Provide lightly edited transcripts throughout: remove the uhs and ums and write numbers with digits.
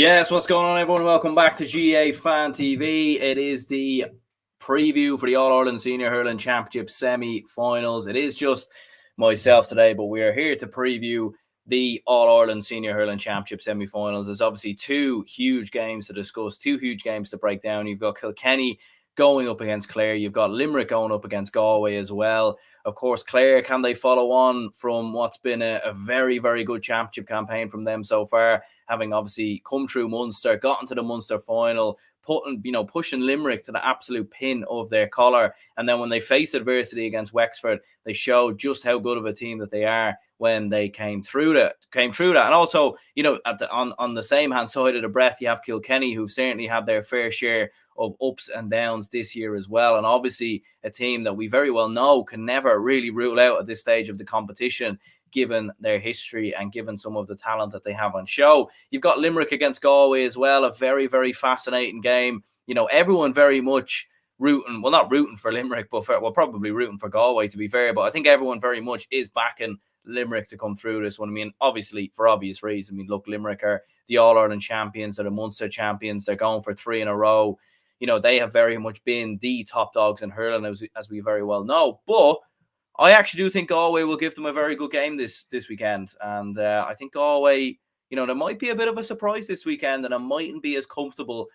Yes, what's going on, everyone? Welcome back to GAA Fan TV. It is the preview for the All-Ireland Senior Hurling Championship semi-finals. It is just myself today, but we are here to preview the All-Ireland Senior Hurling Championship semi-finals. There's obviously two huge games to discuss, two huge games to break down. You've got Kilkenny going up against Clare. You've got Limerick going up against Galway as well. Of course, Clare, can they follow on from what's been a very, very good championship campaign from them so far, having obviously come through Munster, gotten to the Munster final, pushing Limerick to the absolute pin of their collar. And then when they faced adversity against Wexford, they showed just how good of a team that they are when they came through that. And also, on the same hand side of the breath, you have Kilkenny, who've certainly had their fair share of ups and downs this year as well. And obviously a team that we very well know can never really rule out at this stage of the competition, given their history and given some of the talent that they have on show. You've got Limerick against Galway as well, a very, very fascinating game. Everyone very much not rooting for Limerick, but probably rooting for Galway, to be fair. But I think everyone very much is backing Limerick to come through this one. I mean, obviously, for obvious reasons. I mean, look, Limerick are the All-Ireland champions, they're the Munster champions, they're going for 3 in a row. They have very much been the top dogs in hurling, as we very well know. But I actually do think Galway will give them a very good game this weekend. And I think Galway, there might be a bit of a surprise this weekend, and it mightn't be as comfortable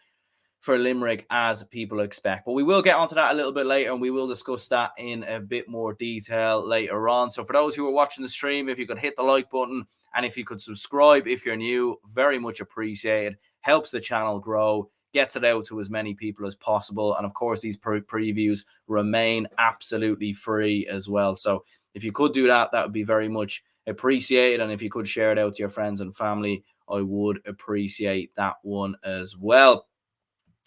for Limerick as people expect. But we will get onto that a little bit later, and we will discuss that in a bit more detail later on. So for those who are watching the stream, if you could hit the like button, and if you could subscribe if you're new, very much appreciated. Helps the channel grow, gets it out to as many people as possible. And of course, these previews remain absolutely free as well. So if you could do that, that would be very much appreciated. And if you could share it out to your friends and family, I would appreciate that one as well.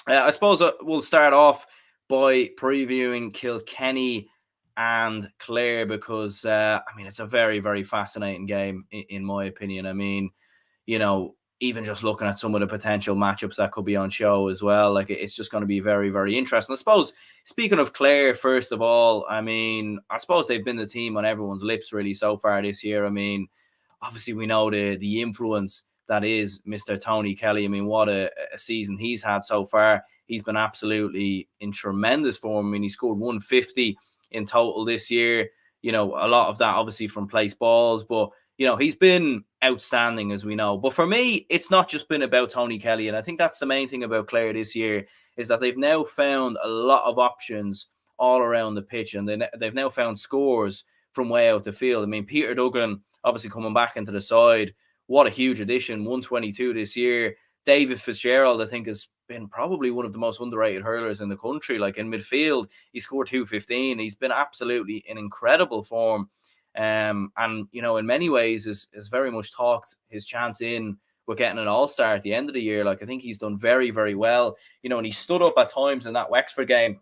I suppose we'll start off by previewing Kilkenny and Clare because, it's a very, very fascinating game, in my opinion. I mean, even just looking at some of the potential matchups that could be on show as well, like it's just going to be very, very interesting. I suppose, speaking of Clare, first of all, I suppose they've been the team on everyone's lips really so far this year. I mean, obviously we know the influence that is Mr. Tony Kelly. I mean, what a season he's had so far. He's been absolutely in tremendous form. I mean, he scored 150 in total this year. A lot of that obviously from place balls, but he's been outstanding, as we know. But for me, it's not just been about Tony Kelly. And I think that's the main thing about Clare this year, is that they've now found a lot of options all around the pitch. And they've now found scores from way out the field. I mean, Peter Duggan, obviously coming back into the side, what a huge addition, 122 this year. David Fitzgerald, I think, has been probably one of the most underrated hurlers in the country. Like in midfield, he scored 215. He's been absolutely in incredible form. And in many ways is very much talked his chance in with getting an all-star at the end of the year. Like I think he's done very, very well, and he stood up at times in that Wexford game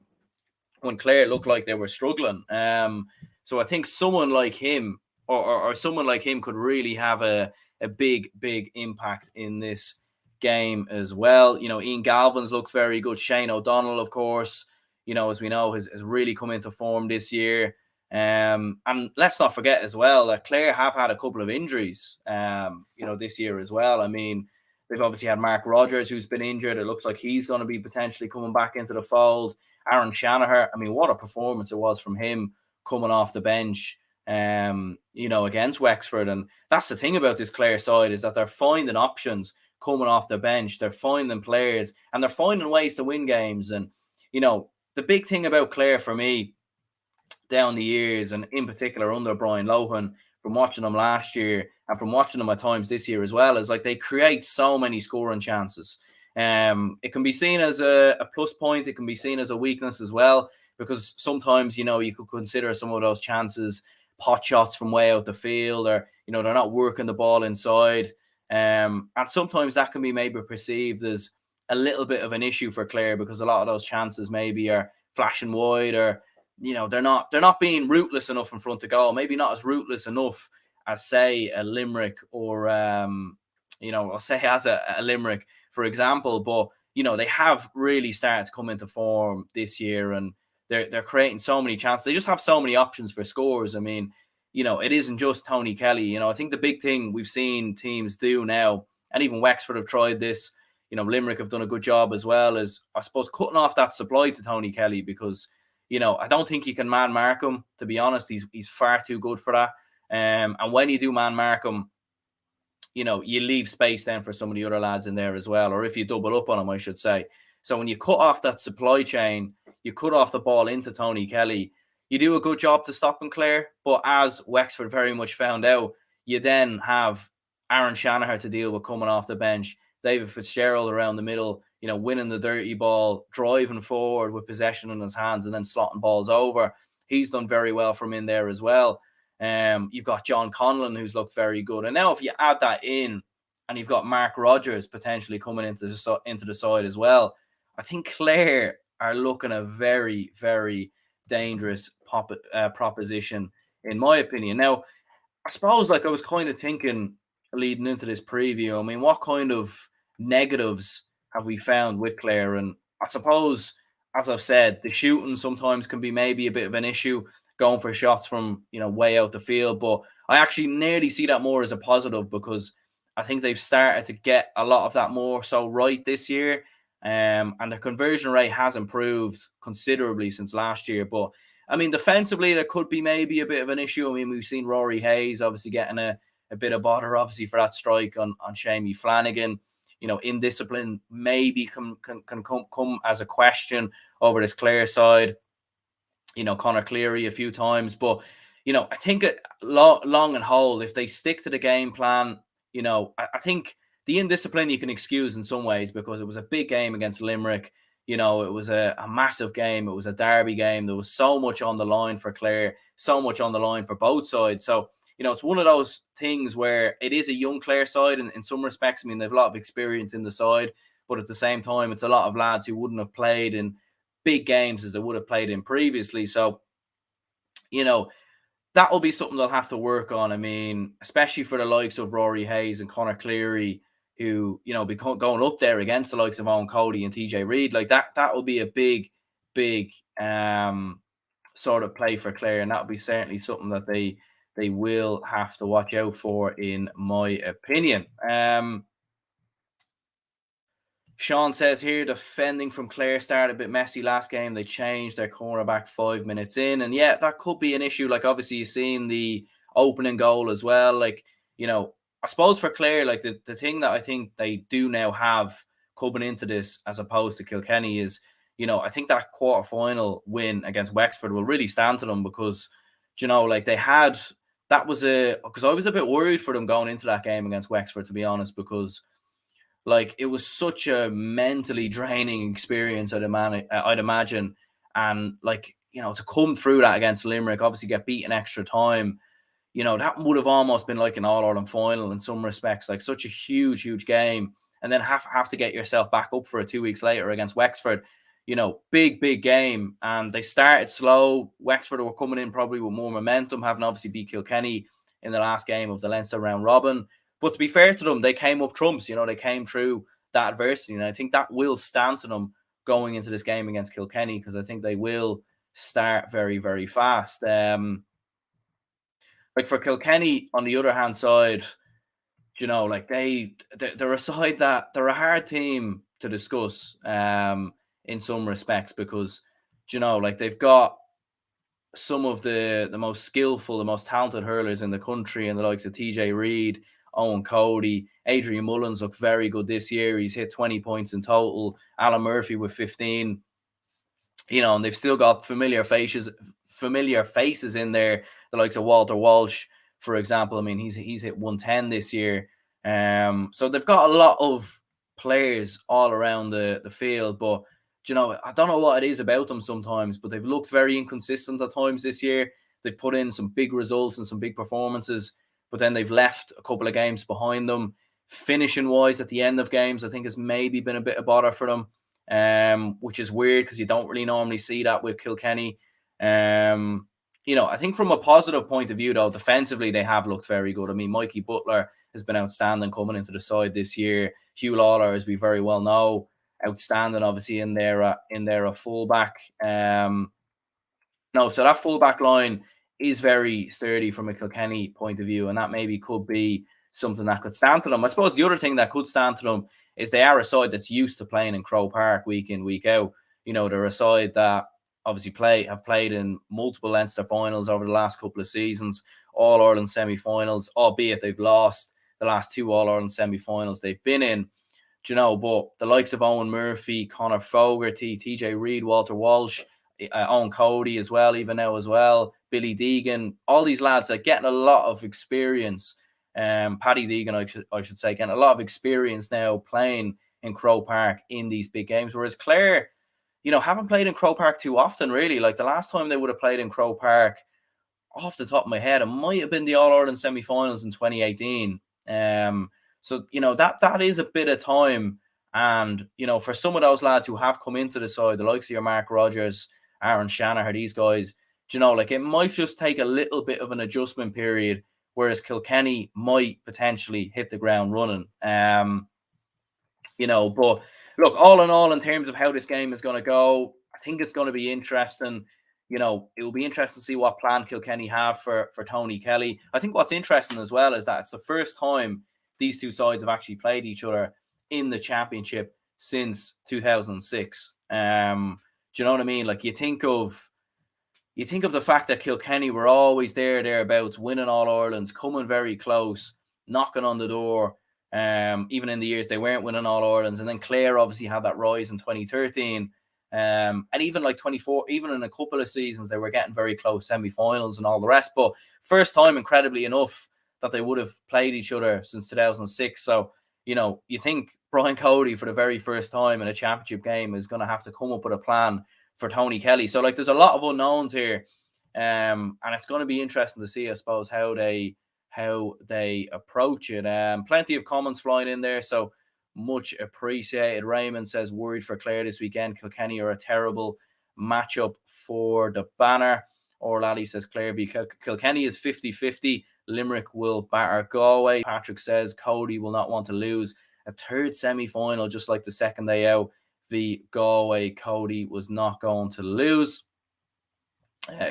when Clare looked like they were struggling. So I think someone like him or someone like him could really have a big, big impact in this game as well. Ian Galvin's looks very good. Shane O'Donnell, of course, as we know, has really come into form this year. And let's not forget as well that Clare have had a couple of injuries, this year as well. I mean, they've obviously had Mark Rogers, who's been injured. It looks like he's going to be potentially coming back into the fold. Aaron Shanahan, I mean, what a performance it was from him coming off the bench, against Wexford. And that's the thing about this Clare side, is that they're finding options coming off the bench. They're finding players and they're finding ways to win games. And, the big thing about Clare for me down the years, and in particular under Brian Lohan, from watching them last year and from watching them at times this year as well, is like they create so many scoring chances. It can be seen as a plus point. It can be seen as a weakness as well, because sometimes, you could consider some of those chances pot shots from way out the field, or, they're not working the ball inside. And sometimes that can be maybe perceived as a little bit of an issue for Clare, because a lot of those chances maybe are flashing wide, or, they're not being ruthless enough in front of goal. Maybe not as ruthless enough as, say, a Limerick, or, I'll say as a Limerick, for example. But, they have really started to come into form this year, and they're creating so many chances. They just have so many options for scores. I mean, it isn't just Tony Kelly. I think the big thing we've seen teams do now, and even Wexford have tried this, Limerick have done a good job as well as, I suppose, cutting off that supply to Tony Kelly because, I don't think you can man mark him, to be honest. He's far too good for that. And when you do man mark him, you leave space then for some of the other lads in there as well, or if you double up on him, I should say. So when you cut off that supply chain, you cut off the ball into Tony Kelly, you do a good job to stop him, Clare. But as Wexford very much found out, you then have Aaron Shanahan to deal with coming off the bench, David Fitzgerald around the middle, winning the dirty ball, driving forward with possession in his hands and then slotting balls over. He's done very well from in there as well. You've got John Conlon, who's looked very good. And now if you add that in and you've got Mark Rogers potentially coming into the side as well, I think Clare are looking a very, very dangerous proposition, in my opinion. Now, I suppose, I was kind of thinking leading into this preview, I mean, what kind of negatives have we found with Clare? And I suppose, as I've said, the shooting sometimes can be maybe a bit of an issue, going for shots from, way out the field. But I actually nearly see that more as a positive because I think they've started to get a lot of that more so right this year. And the conversion rate has improved considerably since last year. But I mean, defensively, there could be maybe a bit of an issue. I mean, we've seen Rory Hayes obviously getting a bit of bother, obviously, for that strike on Shamey Flanagan. Indiscipline maybe can come as a question over this Clare side. Conor Cleary a few times. But, I think long and whole, if they stick to the game plan, I think the indiscipline you can excuse in some ways because it was a big game against Limerick. It was a massive game. It was a derby game. There was so much on the line for Clare, so much on the line for both sides. So, it's one of those things where it is a young Clare side in some respects. I mean, they've a lot of experience in the side, but at the same time, it's a lot of lads who wouldn't have played in big games as they would have played in previously. So, that will be something they'll have to work on. I mean, especially for the likes of Rory Hayes and Conor Cleary, who, be going up there against the likes of Owen Cody and TJ Reid, that will be a big sort of play for Clare, and that will be certainly something that they will have to watch out for, in my opinion. Sean says here, defending from Clare started a bit messy last game. They changed their cornerback 5 minutes in. And yeah, that could be an issue. Obviously, you've seen the opening goal as well. I suppose for Clare, the thing that I think they do now have coming into this as opposed to Kilkenny is, I think that quarter-final win against Wexford will really stand to them because, they had, because I was a bit worried for them going into that game against Wexford, to be honest, because it was such a mentally draining experience, I'd imagine. And to come through that against Limerick, obviously get beaten extra time, that would have almost been like an All-Ireland final in some respects, such a huge game. And then have to get yourself back up for it 2 weeks later against Wexford, big game. And they started slow. Wexford were coming in probably with more momentum, having obviously beat Kilkenny in the last game of the Leinster round robin. But to be fair to them, they came up trumps. They came through that adversity. And I think that will stand to them going into this game against Kilkenny because I think they will start very, very fast. For Kilkenny, on the other hand side, they're a side that they're a hard team to discuss in some respects because, they've got some of the most skillful, the most talented hurlers in the country, and the likes of TJ Reid, Owen Cody, Adrian Mullins looked very good this year. He's hit 20 points in total. Alan Murphy with 15. And they've still got familiar faces in there. The likes of Walter Walsh, for example. I mean, he's hit 110 this year. So they've got a lot of players all around the field. But I don't know what it is about them sometimes, but they've looked very inconsistent at times this year. They've put in some big results and some big performances, but then they've left a couple of games behind them. Finishing wise at the end of games, I think has maybe been a bit of bother for them, which is weird because you don't really normally see that with Kilkenny. I think from a positive point of view, though, defensively, they have looked very good. I mean, Mikey Butler has been outstanding coming into the side this year. Hugh Lawler, as we very well know, outstanding, obviously, in there a fullback. So that fullback line is very sturdy from a Kilkenny point of view, and that maybe could be something that could stand to them. I suppose the other thing that could stand to them is they are a side that's used to playing in Croke Park week in, week out. They're a side that obviously have played in multiple Leinster finals over the last couple of seasons, All-Ireland semi-finals, albeit they've lost the last 2 All-Ireland semi-finals they've been in. But the likes of Owen Murphy, Conor Fogarty, TJ Reid, Walter Walsh, Owen Cody as well, even now as well, Billy Deegan, all these lads are getting a lot of experience. Paddy Deegan, I should say, getting a lot of experience now playing in Croke Park in these big games. Whereas Clare, haven't played in Croke Park too often, really. Like the last time they would have played in Croke Park, off the top of my head, it might have been the All-Ireland semi-finals in 2018. So, that is a bit of time. And, for some of those lads who have come into the side, the likes of your Mark Rogers, Aaron Shanahan, these guys, it might just take a little bit of an adjustment period, whereas Kilkenny might potentially hit the ground running. But look, all in all, in terms of how this game is going to go, I think it's going to be interesting. It will be interesting to see what plan Kilkenny have for Tony Kelly. I think what's interesting as well is that it's the first time these two sides have actually played each other in the championship since 2006. Do you know what I mean? Like you think of the fact that Kilkenny were always thereabouts, winning All Irelands, coming very close, knocking on the door. Even in the years they weren't winning All Irelands, and then Clare obviously had that rise in 2013. And even like 24, even in a couple of seasons, they were getting very close semi-finals and all the rest. But first time, incredibly enough, that they would have played each other since 2006. So, you think Brian Cody for the very first time in a championship game is going to have to come up with a plan for Tony Kelly. So, like, there's a lot of unknowns here. And it's going to be interesting to see, I suppose, how they approach it. Plenty of comments flying in there, so much appreciated. Raymond says, worried for Clare this weekend. Kilkenny are a terrible matchup for the banner. Orlally says Clare v Kilkenny is 50-50. Limerick will batter Galway. Patrick says Cody will not want to lose a third semi-final, just like the second day out v Galway. Cody was not going to lose.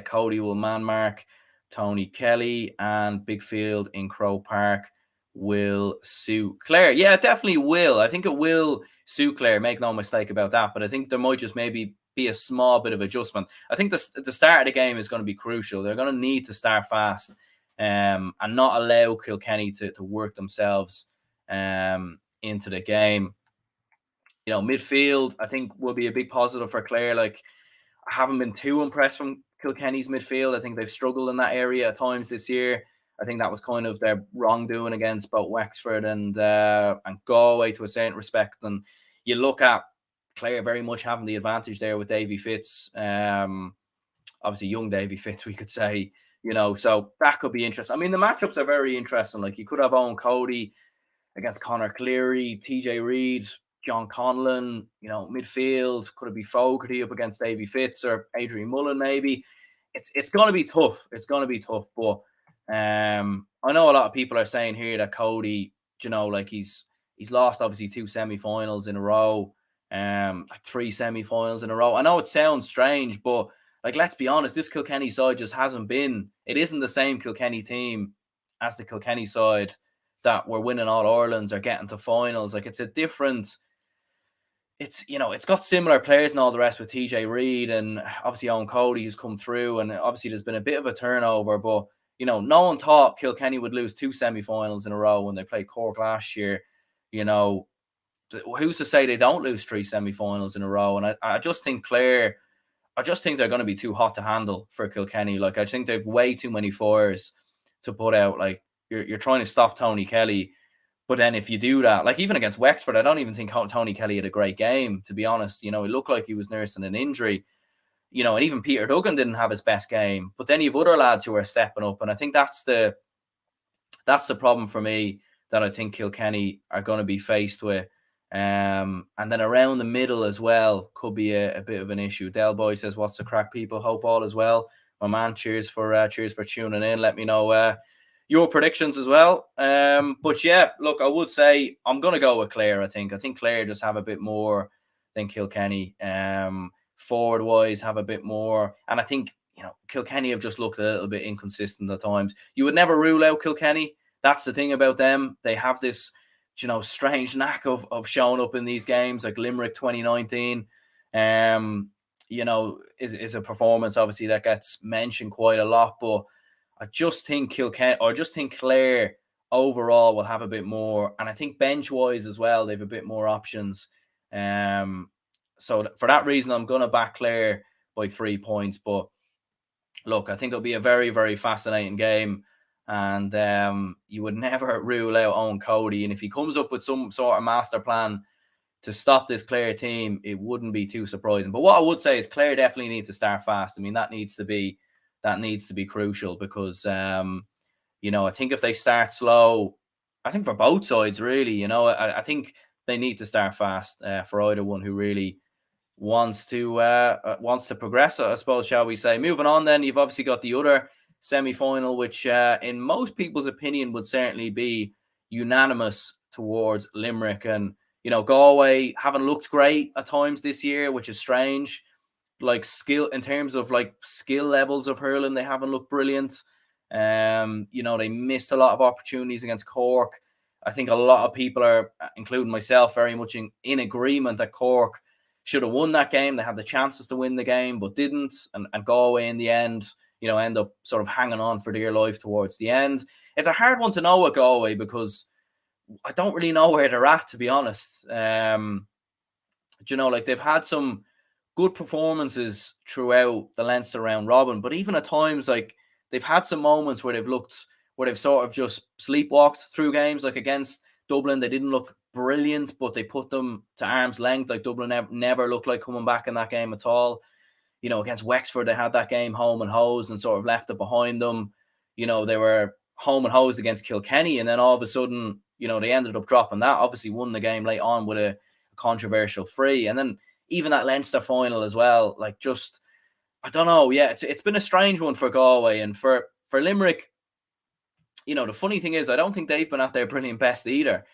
Cody will man mark Tony Kelly, and big field in Croke Park will suit Clare. Yeah, it definitely will. I think it will suit Clare. Make no mistake about that. But I think there might just maybe be a small bit of adjustment. I think the start of the game is going to be crucial. They're going to need to start fast and not allow Kilkenny to work themselves into the game. Midfield, I think, will be a big positive for Clare. Like, I haven't been too impressed from Kilkenny's midfield. I think they've struggled in that area at times this year. I think that was kind of their wrongdoing against both Wexford and Galway to a certain respect. And you look at Clare very much having the advantage there with Davy Fitz. Obviously, young Davy Fitz, we could say, so that could be interesting. I mean, the matchups are very interesting. Like, you could have Owen Cody against Conor Cleary, TJ Reid, John Conlon, midfield. Could it be Fogarty up against Davy Fitz or Adrian Mullen maybe? It's going to be tough. It's going to be tough. But I know a lot of people are saying here that Cody, like he's lost obviously 2 semi-finals in a row, like 3 semi-finals in a row. I know it sounds strange, but like, let's be honest, this Kilkenny side just hasn't been. It isn't the same Kilkenny team as the Kilkenny side that were winning All Irelands or getting to finals. Like, it's a different. It's got similar players and all the rest with TJ Reid and obviously Owen Cody who's come through, and obviously there's been a bit of a turnover, but no one thought Kilkenny would lose 2 semi-finals in a row when they played Cork last year. Who's to say they don't lose 3 semi-finals in a row? And I just think Clare, they're going to be too hot to handle for Kilkenny. Like, I think they've way too many fires to put out. Like, you're trying to stop Tony Kelly. But then if you do that, like even against Wexford, I don't even think Tony Kelly had a great game, to be honest. It looked like he was nursing an injury. And even Peter Duggan didn't have his best game. But then you have other lads who are stepping up. And I think that's the problem for me that I think Kilkenny are going to be faced with. And then around the middle as well could be a bit of an issue. Del Boy says, what's the crack, people? Hope all is well. My man, cheers for tuning in. Let me know your predictions as well. But yeah, look, I would say I'm going to go with Clare. I think Clare just have a bit more than Kilkenny. Forward wise, have a bit more. And I think, Kilkenny have just looked a little bit inconsistent at times. You would never rule out Kilkenny. that's the thing about them. They have this, strange knack of showing up in these games, like Limerick 2019. Is a performance obviously that gets mentioned quite a lot, but I just think Kilkenny, or just think Clare overall will have a bit more, and I think bench wise as well, they have a bit more options. So for that reason, I'm going to back Clare by 3 points. But look, I think it'll be a very, very fascinating game, and you would never rule out Owen Cody. And if he comes up with some sort of master plan to stop this Clare team, it wouldn't be too surprising. But what I would say is Clare definitely need to start fast. I mean, that needs to be crucial, because I think if they start slow, I think for both sides really, I think they need to start fast for either one who really wants to progress, I suppose, shall we say. Moving on, then you've obviously got the other semi-final, which in most people's opinion would certainly be unanimous towards Limerick. And Galway haven't looked great at times this year, which is strange. Like skill, in terms of like skill levels of hurling, they haven't looked brilliant. They missed a lot of opportunities against Cork. I think a lot of people are, including myself, very much in agreement that Cork should have won that game. They had the chances to win the game, but didn't. And Galway in the end, end up sort of hanging on for dear life towards the end. It's a hard one to know at Galway, because I don't really know where they're at, to be honest. Like they've had some good performances throughout the Leinster round robin, but even at times, like they've had some moments where they've sort of just sleepwalked through games. Like against Dublin, they didn't look brilliant, but they put them to arm's length. Like Dublin never looked like coming back in that game at all. Against Wexford, they had that game home and hosed and sort of left it behind them. They were home and hosed against Kilkenny, and then all of a sudden, they ended up dropping that. Obviously won the game late on with a controversial free. And then even that Leinster final as well, like just, I don't know. Yeah, it's been a strange one for Galway. And for Limerick, the funny thing is, I don't think they've been at their brilliant best either,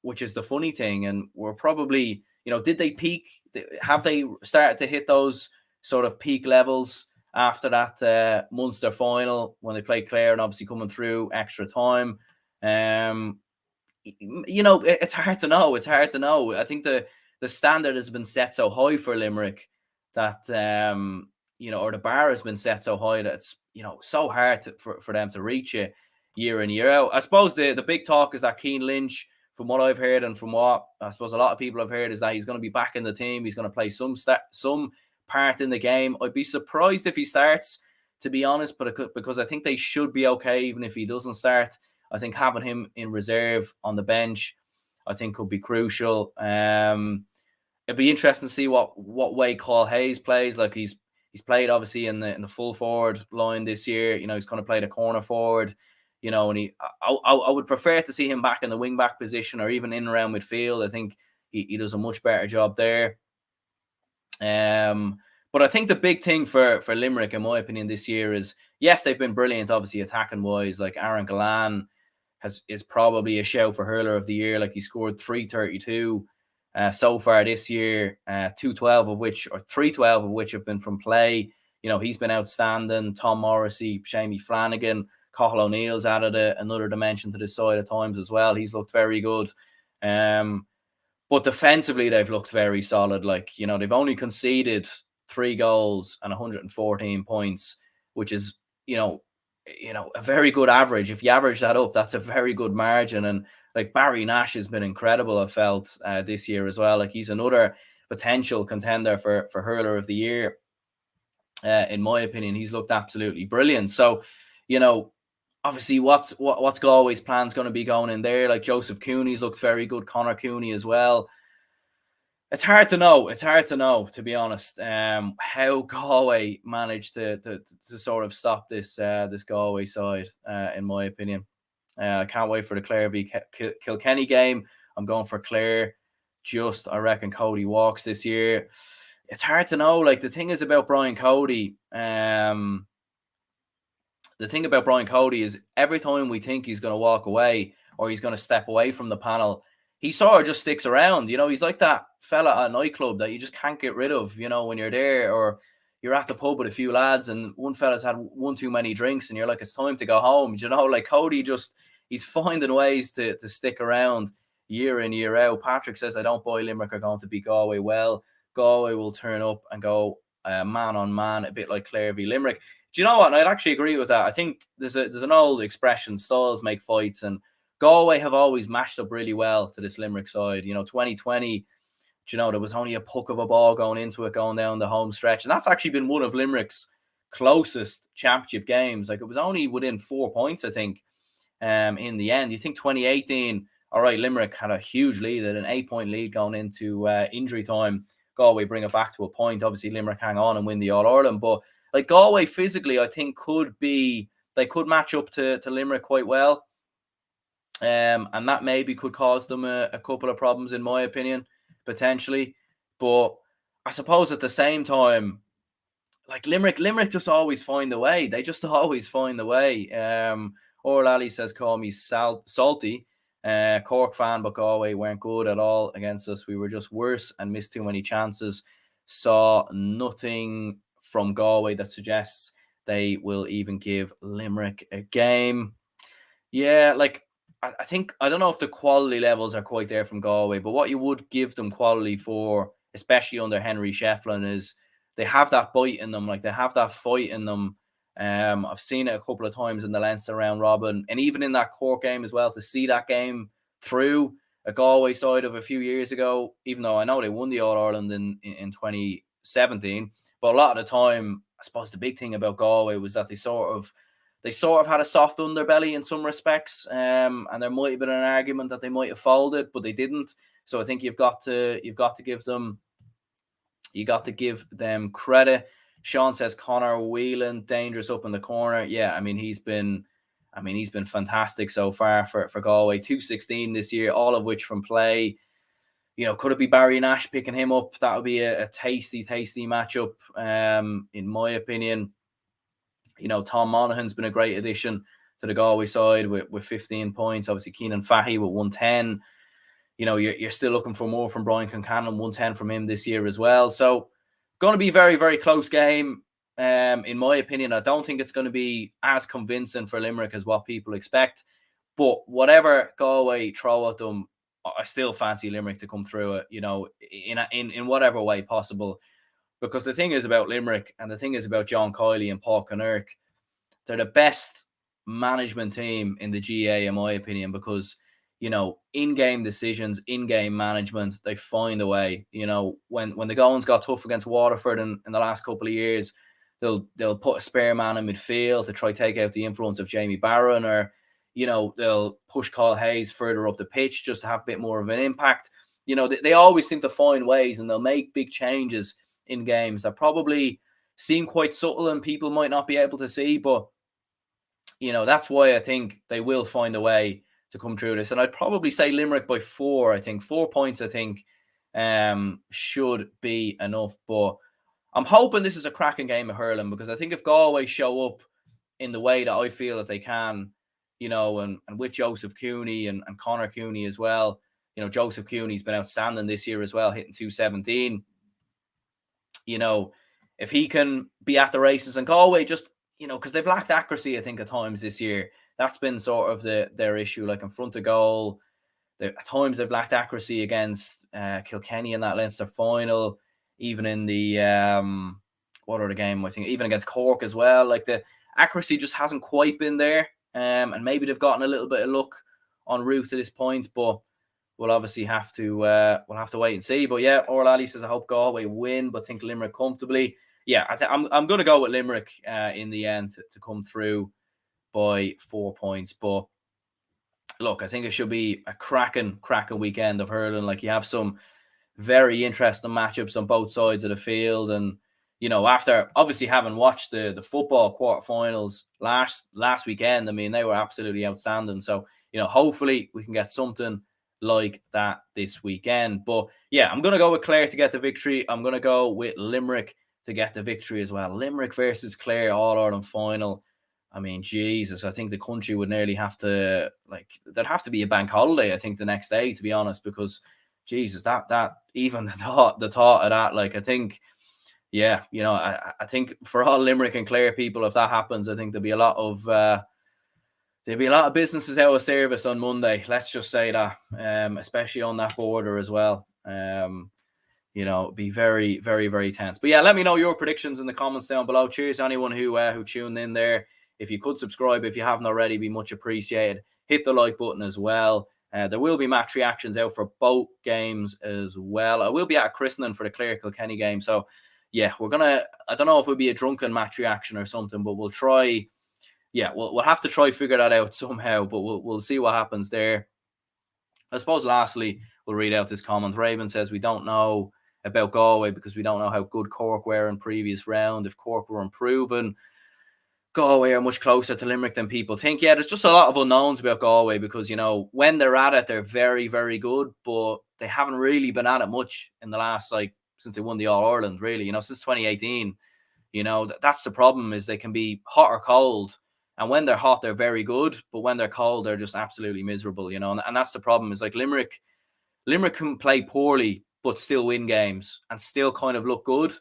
which is the funny thing. And we're probably, did they peak? Have they started to hit those sort of peak levels after that Munster final when they played Clare, and obviously coming through extra time? It's hard to know. It's hard to know. I think the standard has been set so high for Limerick that or the bar has been set so high that it's so hard for them to reach it year in, year out. I suppose the big talk is that Cian Lynch, from what I've heard and from what I suppose a lot of people have heard, is that he's going to be back in the team. He's going to play some part in the game. I'd be surprised if he starts, to be honest, but because I think they should be okay even if he doesn't start. I think having him in reserve on the bench, I think, could be crucial. It'd be interesting to see what way Carl Hayes plays. Like he's played obviously in the full forward line this year. He's going to play the corner forward. And I would prefer to see him back in the wing back position, or even in around midfield. I think he does a much better job there. But I think the big thing for Limerick, in my opinion, this year is, yes, they've been brilliant, obviously attacking wise. Like Aaron Gallan is probably a shout for hurler of the year. Like he scored 332 so far this year, 312 of which have been from play. He's been outstanding. Tom Morrissey, Shamie Flanagan, Cathal O'Neill's added another dimension to this side at times as well. He's looked very good. But defensively, they've looked very solid. Like, they've only conceded 3 goals and 114 points, which is, a very good average. If you average that up, that's a very good margin. And like Barry Nash has been incredible, I felt, this year as well. Like he's another potential contender for hurler of the year. In my opinion, he's looked absolutely brilliant. So, obviously, what's Galway's plans going to be going in there? Like Joseph Cooney's looked very good, Conor Cooney as well. It's hard to know. To be honest, how Galway managed to sort of stop this Galway side. In my opinion, I can't wait for the Clare v Kilkenny game. I'm going for Clare. I reckon Cody walks this year. It's hard to know. Like the thing about Brian Cody, is every time we think he's going to walk away or he's going to step away from the panel, he sort of just sticks around. He's like that fella at a nightclub that you just can't get rid of, when you're there, or you're at the pub with a few lads and one fella's had one too many drinks and you're like, it's time to go home. You know, like Cody he's finding ways to stick around year in, year out. Patrick says, I don't buy Limerick are going to beat Galway. Well, Galway will turn up and go man on man, a bit like Clare v Limerick. Do you know what? And I'd actually agree with that. I think there's an old expression, styles make fights, and Galway have always matched up really well to this Limerick side. 2020, there was only a puck of a ball going into it, going down the home stretch. And that's actually been one of Limerick's closest championship games. Like, it was only within 4 points, I think, in the end. You think 2018, all right, Limerick had a huge lead, an 8-point lead going into injury time. Galway bring it back to a point. Obviously, Limerick hang on and win the All-Ireland. But like, Galway physically, I think they could match up to Limerick quite well. And that maybe could cause them a couple of problems, in my opinion, potentially. But I suppose at the same time, like, Limerick just always find a way. They just always find a way. Orlally says, call me salty. Cork fan, but Galway weren't good at all against us. We were just worse and missed too many chances. Saw nothing from Galway that suggests they will even give Limerick a game. Yeah, like, I think, I don't know if the quality levels are quite there from Galway, but what you would give them quality for, especially under Henry Shefflin, is they have that bite in them. Like, they have that fight in them. I've seen it a couple of times in the Leinster round robin, and even in that Cork game as well, to see that game through a Galway side of a few years ago, even though I know they won the All-Ireland in 2017, but a lot of the time, I suppose the big thing about Galway was that they sort of had a soft underbelly in some respects, and there might have been an argument that they might have folded, but they didn't. So I think you've got to give them credit. Sean says Connor Whelan dangerous up in the corner. Yeah, I mean he's been fantastic so far for Galway. 216 this year, all of which from play. Could it be Barry Nash picking him up? That would be a tasty matchup, in my opinion. Tom Monaghan's been a great addition to the Galway side with 15 points. Obviously, Keenan Fahy with 110. You're still looking for more from Brian Concannon, 110 from him this year as well. So, going to be a very, very close game, in my opinion. I don't think it's going to be as convincing for Limerick as what people expect. But whatever Galway throw at them, I still fancy Limerick to come through it, in whatever way possible. Because the thing is about Limerick, and the thing is about John Kiley and Paul Kinnerk, they're the best management team in the GAA, in my opinion, because, in-game decisions, in-game management, they find a way. When the goings got tough against Waterford in the last couple of years, they'll put a spare man in midfield to try to take out the influence of Jamie Barron, or, they'll push Kyle Hayes further up the pitch just to have a bit more of an impact. They always seem to find ways, and they'll make big changes in games that probably seem quite subtle and people might not be able to see, but that's why I think they will find a way to come through this. And I'd probably say Limerick by 4. I think 4 points should be enough, but I'm hoping this is a cracking game of hurling, because I think if Galway show up in the way that I feel that they can, and with Joseph Cooney and Connor Cooney as well, Joseph Cooney's been outstanding this year as well, hitting 217. If he can be at the races, and Galway just, because they've lacked accuracy, I think, at times this year. That's been sort of their issue, like in front of goal. At times they've lacked accuracy against Kilkenny in that Leinster final, even in the what other game, I think, even against Cork as well. Like, the accuracy just hasn't quite been there, and maybe they've gotten a little bit of luck en route to this point, but we'll obviously have to wait and see. But yeah, Orlally says, I hope Galway win, but think Limerick comfortably. Yeah, I'm going to go with Limerick in the end to come through by 4 points. But look, I think it should be a cracking weekend of hurling. Like, you have some very interesting matchups on both sides of the field, and after obviously having watched the football quarterfinals last weekend, I mean, they were absolutely outstanding. So hopefully we can get something like that this weekend. But yeah, I'm going to go with Clare to get the victory. I'm going to go with Limerick to get the victory as well. Limerick versus Clare, All-Ireland final. I mean, Jesus, I think the country would nearly have to, there'd have to be a bank holiday, I think, the next day, to be honest, because Jesus, that even the thought of that, I think yeah, I think for all Limerick and Clare people, if that happens, I think there'll be a lot of businesses out of service on Monday. Let's just say that, especially on that border as well. Be very, very, very tense. But yeah, let me know your predictions in the comments down below. Cheers to anyone who tuned in there. If you could subscribe, if you haven't already, be much appreciated. Hit the like button as well. There will be match reactions out for both games as well. I will be at a christening for the Clare Kilkenny game. So yeah, I don't know if it'll be a drunken match reaction or something, but we'll try. Yeah, we'll have to try figure that out somehow, but we'll see what happens there. I suppose lastly, we'll read out this comment. Raven says, we don't know about Galway because we don't know how good Cork were in previous round. If Cork were improving, Galway are much closer to Limerick than people think. Yeah, there's just a lot of unknowns about Galway because, when they're at it, they're very, very good, but they haven't really been at it much in the last, since they won the All-Ireland, really, since 2018. That's the problem, is they can be hot or cold. And when they're hot, they're very good. But when they're cold, they're just absolutely miserable, and that's the problem, is Limerick can play poorly, but still win games and still kind of look good.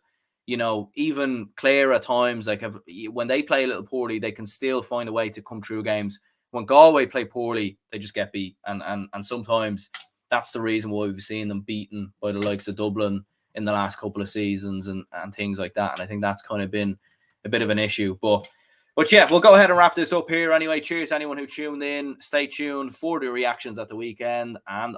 Even Clare at times, when they play a little poorly, they can still find a way to come through games. When Galway play poorly, they just get beat. And sometimes that's the reason why we've seen them beaten by the likes of Dublin in the last couple of seasons and things like that. And I think that's kind of been a bit of an issue. But yeah, we'll go ahead and wrap this up here anyway. Cheers to anyone who tuned in. Stay tuned for the reactions at the weekend, and